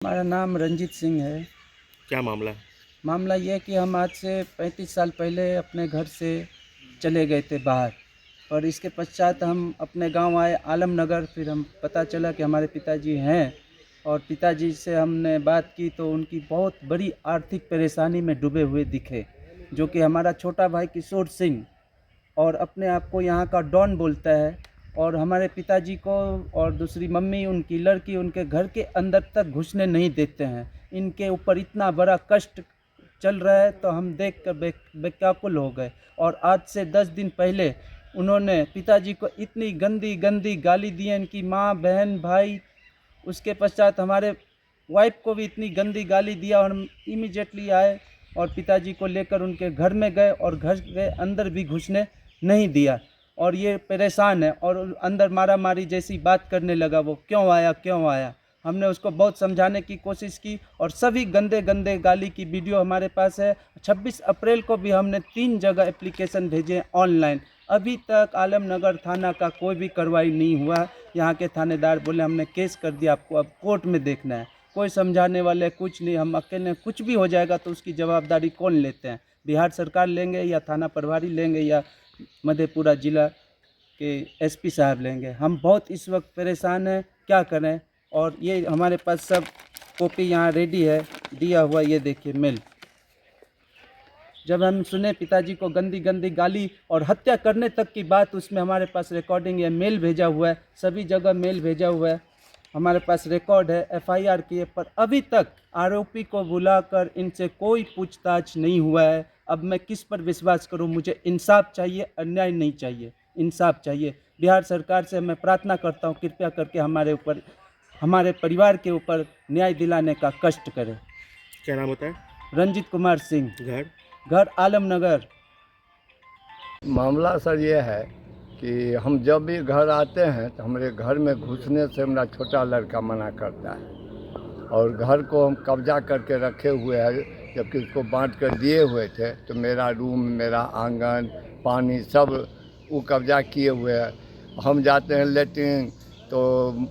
हमारा नाम रंजीत सिंह है। क्या मामला है? मामला ये है कि हम आज से 35 साल पहले अपने घर से चले गए थे बाहर, और इसके पश्चात हम अपने गांव आए आलमनगर। फिर हम पता चला कि हमारे पिताजी हैं, और पिताजी से हमने बात की तो उनकी बहुत बड़ी आर्थिक परेशानी में डूबे हुए दिखे, जो कि हमारा छोटा भाई किशोर सिंह और अपने आप को यहाँ का डॉन बोलता है, और हमारे पिताजी को और दूसरी मम्मी, उनकी लड़की, उनके घर के अंदर तक घुसने नहीं देते हैं। इनके ऊपर इतना बड़ा कष्ट चल रहा है तो हम देख कर बेकाबुल हो गए। और आज से 10 दिन पहले उन्होंने पिताजी को इतनी गंदी गंदी गाली दी है, इनकी माँ, बहन, भाई। उसके पश्चात हमारे वाइफ को भी इतनी गंदी गाली दिया, और हम इमीडिएटली आए और पिताजी को लेकर उनके घर में गए, और घर के अंदर भी घुसने नहीं दिया। और ये परेशान है, और अंदर मारा मारी जैसी बात करने लगा। वो क्यों आया क्यों आया। हमने उसको बहुत समझाने की कोशिश की, और सभी गंदे गंदे गाली की वीडियो हमारे पास है। 26 अप्रैल को भी हमने 3 जगह एप्लीकेशन भेजे ऑनलाइन। अभी तक आलमनगर थाना का कोई भी कार्रवाई नहीं हुआ। यहाँ के थानेदार बोले हमने केस कर दिया, आपको अब कोर्ट में देखना है। कोई समझाने वाले कुछ नहीं, हम अकेले। कुछ भी हो जाएगा तो उसकी जवाबदारी कौन लेते हैं? बिहार सरकार लेंगे, या थाना प्रभारी लेंगे, या मधेपुरा जिला के एसपी साहब लेंगे? हम बहुत इस वक्त परेशान हैं, क्या करें। और ये हमारे पास सब कॉपी यहाँ रेडी है, दिया हुआ, ये देखिए मेल। जब हम सुने पिताजी को गंदी गंदी गाली और हत्या करने तक की बात, उसमें हमारे पास रिकॉर्डिंग है, मेल भेजा हुआ है, सभी जगह मेल भेजा हुआ है, हमारे पास रिकॉर्ड है। एफआईआर किए पर अभी तक आरोपी को बुलाकर इनसे कोई पूछताछ नहीं हुआ है। अब मैं किस पर विश्वास करूं? मुझे इंसाफ चाहिए, अन्याय नहीं चाहिए, इंसाफ चाहिए। बिहार सरकार से मैं प्रार्थना करता हूं, कृपया करके हमारे ऊपर, हमारे परिवार के ऊपर न्याय दिलाने का कष्ट करें। क्या नाम होता है? रंजीत कुमार सिंह, घर आलमनगर। मामला सर ये है कि हम जब भी घर आते हैं तो हमारे घर में घुसने से हमारा छोटा लड़का मना करता है, और घर को हम कब्जा करके रखे हुए हैं, जबकि उसको बांट कर दिए हुए थे। तो मेरा रूम, मेरा आंगन, पानी सब वो कब्जा किए हुए हैं। हम जाते हैं लेट्रिन तो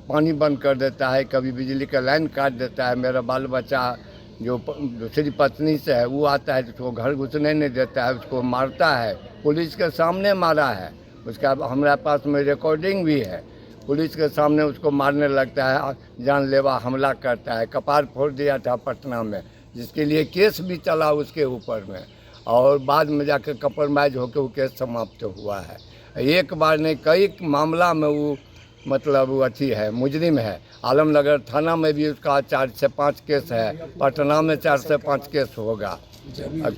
पानी बंद कर देता है, कभी बिजली का लाइन काट देता है। मेरा बाल बच्चा जो दूसरी पत्नी से है वो आता है तो उसको घर घुसने नहीं देता है, उसको मारता है। पुलिस के सामने मारा है उसका, हमारे पास में रिकॉर्डिंग भी है। पुलिस के सामने उसको मारने लगता है, जानलेवा हमला करता है। कपार फोड़ दिया था पटना में, जिसके लिए केस भी चला उसके ऊपर में, और बाद में जाकर कंप्रोमाइज होकर वो केस समाप्त हुआ है। एक बार नहीं, कई मामला में वो मतलब वो अच्छी है, मुजरिम है। आलमनगर थाना में भी उसका 4 से 5 केस है, पटना में 4 से 5 केस होगा।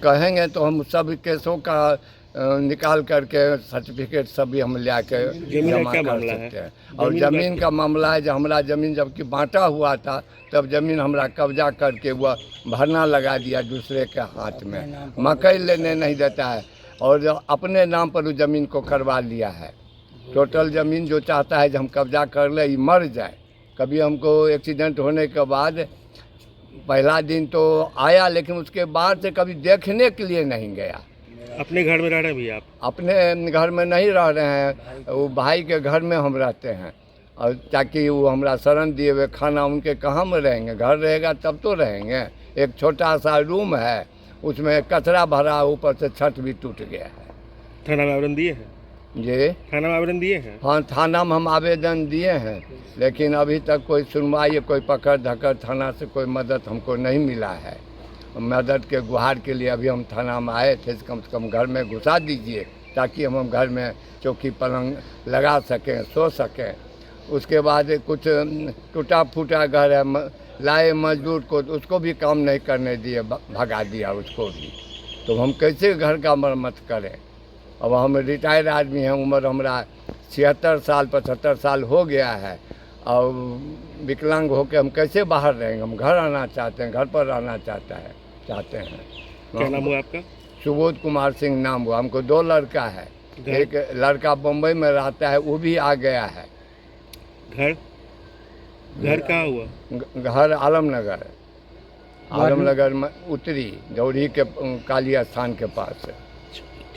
कहेंगे तो हम सब केसों का निकाल करके सर्टिफिकेट सभी हम ले आके जमा कर सकते हैं। और ज़मीन का मामला है, जब हमारा ज़मीन जबकि बांटा हुआ था तब ज़मीन हमारा कब्जा करके वह भरना लगा दिया दूसरे के हाथ में। मकई लेने नहीं देता है, और जो अपने नाम पर उस ज़मीन को करवा लिया है। टोटल ज़मीन जो चाहता है कि हम कब्जा कर ले, ये मर जाए। कभी हमको एक्सीडेंट होने के बाद पहला दिन तो आया, लेकिन उसके बाद से कभी देखने के लिए नहीं गया। अपने घर में रह रहे हैं भैया आप? अपने घर में नहीं रह रहे हैं, वो भाई के घर में हम रहते हैं, और ताकि वो हमारा शरण दिए हुए खाना उनके कहाँ में रहेंगे? घर रहेगा तब तो रहेंगे। एक छोटा सा रूम है, उसमें कचरा भरा, ऊपर से छत भी टूट गया है। थाना में आवेदन दिए हैं? जी, थाना में आवेदन दिए हैं? हाँ, थाना में हम आवेदन दिए हैं, लेकिन अभी तक कोई सुनवाई, कोई पकड़ धकड़ थाना से कोई मदद हमको नहीं मिला है। मदद के गुहार के लिए अभी हम थाना में आए थे, कम से कम घर में घुसा दीजिए ताकि हम घर में चौकी पलंग लगा सकें, सो सकें। उसके बाद कुछ टूटा फूटा घर है, लाए मजदूर को, उसको भी काम नहीं करने दिए, भगा दिया उसको भी। तो हम कैसे घर का मरम्मत करें? अब हम रिटायर्ड आदमी हैं, उम्र हमारा 76 साल 75 साल हो गया है, और विकलांग होकर हम कैसे बाहर रहेंगे? हम घर आना चाहते हैं, घर पर रहना चाहते हैं। क्या नाम हुआ आपका? सुबोध कुमार सिंह नाम हुआ। हमको 2 लड़का है, एक लड़का बम्बई में रहता है, वो भी आ गया है। घर कहाँ हुआ? घर आलमनगर में उत्तरी दौड़ी के काली स्थान के पास है।